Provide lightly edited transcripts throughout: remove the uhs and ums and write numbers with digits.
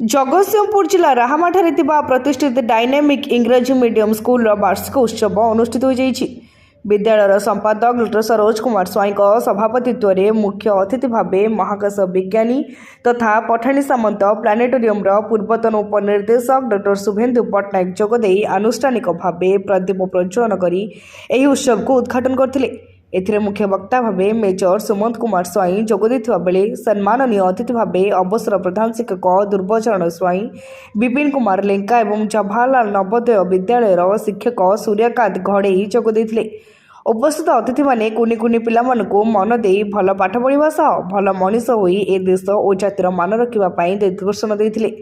जगतसिंहपुर जिला राहामाठारे थिबा प्रतिष्ठित डायनामिक इंग्रजी मीडियम स्कूल वार्षिक उत्सव अनुष्ठित हो जाइछि। विद्यालय संपादक डॉ सरोज कुमार स्वाई सभापतित्व में मुख्य अतिथि भाव महाकाश विज्ञानी तथा पठाणी सामंत प्लानेटोरियम पूर्वतन उपनिर्देशक डॉ शुभेन्दु पट्टनायक जोगदे आनुष्ठानिक भाव प्रदीप प्रज्वलन कर उत्सव को उद्घाटन करथिले। एथिरे मुख्य वक्ता भावे मेजर सुमंत कुमार स्वाई जोगदेइथिबा बेले सम्माननीय अतिथि भावे अवसर प्रधान शिक्षक दुर्बचरण स्वाई, विपिन कुमार लेंका एवं जवाहरलाल नवोदय विद्यालय शिक्षक सूर्यकांत घड़ई जोगदेइथिले। उपस्थित अतिथि माने कुनी कुनी पिला मानकु मन दे भल पाठ पढ़िबा सह भल मनीष होई ए देश और जातिर मान रखिबा पई दिग्दर्शन देइथिले।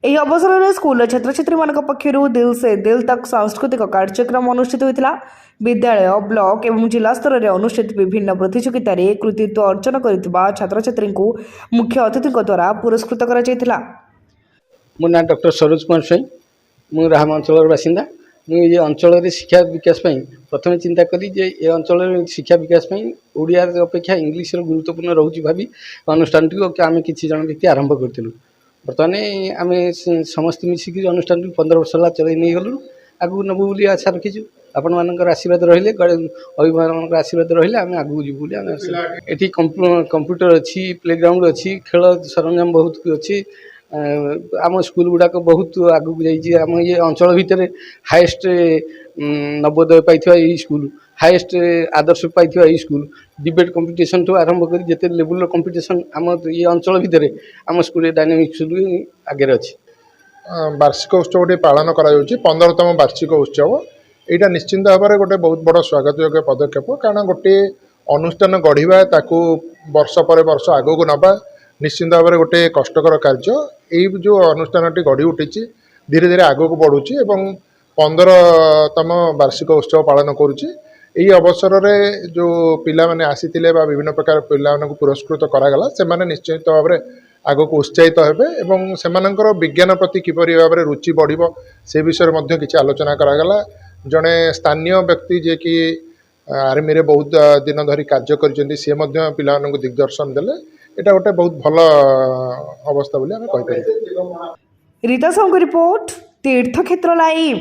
ଏହି ଅବସରରେ ସ୍କୁଲ ଛାତ୍ରଛାତ୍ରୀମାନଙ୍କ ପକ୍ଷରୁ ଦିଲ ସେ ଦିଲ ତକ୍ ସାଂସ୍କୃତିକ କାର୍ଯ୍ୟକ୍ରମ ଅନୁଷ୍ଠିତ ହୋଇଥିଲା। ବିଦ୍ୟାଳୟ, ବ୍ଲକ ଏବଂ ଜିଲ୍ଲା ସ୍ତରରେ ଅନୁଷ୍ଠିତ ବିଭିନ୍ନ ପ୍ରତିଯୋଗିତାରେ କୃତିତ୍ୱ ଅର୍ଜନ କରିଥିବା ଛାତ୍ରଛାତ୍ରୀଙ୍କୁ ମୁଖ୍ୟ ଅତିଥିଙ୍କ ଦ୍ୱାରା ପୁରସ୍କୃତ କରାଯାଇଥିଲା। ମୋ ନାଁ ଡକ୍ଟର ସରୋଜ କୁମାର ସ୍ୱାଇଁ। ମୁଁ ରାହାମା ଅଞ୍ଚଳର ବାସିନ୍ଦା। ମୁଁ ଏ ଅଞ୍ଚଳରେ ଶିକ୍ଷା ବିକାଶ ପାଇଁ ପ୍ରଥମେ ଚିନ୍ତା କଲି ଯେ ଏ ଅଞ୍ଚଳରେ ଶିକ୍ଷା ବିକାଶ ପାଇଁ ଓଡ଼ିଆ ଅପେକ୍ଷା ଇଂଲିଶର ଗୁରୁତ୍ୱପୂର୍ଣ୍ଣ ରହୁଛି ଭାବି ଅନୁଷ୍ଠାନଟିକୁ ଆମେ କିଛି ଜଣ ବ୍ୟକ୍ତି ଆରମ୍ଭ କରିଥିଲୁ। ବର୍ତ୍ତମାନ ଆମେ ସମସ୍ତେ ମିଶିକି ଅନୁଷ୍ଠାନକୁ 15 ବର୍ଷ ହେଲା ଚଳାଇ ନେଇଗଲୁ। ଆଗକୁ ନେବୁ ବୋଲି ଆଶା ରଖିଛୁ। ଆପଣମାନଙ୍କର ଆଶୀର୍ବାଦ ରହିଲେ, ଅଭିଭାବକମାନଙ୍କର ଆଶୀର୍ବାଦ ରହିଲେ ଆମେ ଆଗକୁ ଯିବୁ ବୋଲି ଆମେ ଏଠି କମ୍ପ୍ୟୁଟର ଅଛି, ପ୍ଲେଗ୍ରାଉଣ୍ଡ ଅଛି, ଖେଳ ସରଞ୍ଜାମ ବହୁତ ଅଛି। ଆମ ସ୍କୁଲ ଗୁଡ଼ାକ ବହୁତ ଆଗକୁ ଯାଇଛି। ଆମ ଏ ଅଞ୍ଚଳ ଭିତରେ ହାଏଷ୍ଟ ନବୋଦୟ ପାଇଥିବା ଏଇ ସ୍କୁଲ, ହାଏଷ୍ଟ ଆଦର୍ଶ ପାଇଥିବା ଏଇ ସ୍କୁଲ, डिबेट कंपिटिशन ठू आरंभ कर जिते लेवल कंपिटिशन आम ये अंचल भितर आम स्कूल डायनामिक स्कूल आगे अच्छी। वार्षिक उत्सव पालन कर 15तम वार्षिक उत्सव यहाँ निश्चिंत भाव में गोटे बहुत बड़ स्वागत योग्य पदक्षेप। कारण गोटे अनुष्ठान गढ़ा ताकू वर्ष पर वर्ष आगक नवा निश्चिंत भाव में गोटे कष्टर कार्य। यही जो अनुष्ठान गढ़ी उठी धीरे धीरे आगक बढ़ुची और 15तम वार्षिक उत्सव पालन करुच्ची। यही अवसर में जो पिला माने आसीथिले बा विभिन्न प्रकार पिला मानक पुरस्कृत करागला से माने निश्चित भाव में आगक उत्साहित हेबे एवं सेमानंकर विज्ञान प्रति किपरि भाव में रुचि बढ़िबो से विषय में मध्य किछि आलोचना करागला। जड़े स्थानीय व्यक्ति जे कि आर्मी रे बहुत दिन धरी कार्य करछन्ती से मध्य पिला मानक दिग्दर्शन देले। एटा गोटे बहुत भल अवस्था बोली आमे कहि पारि। रीता संग रिपोर्ट तीर्थक्षेत्र लाइव।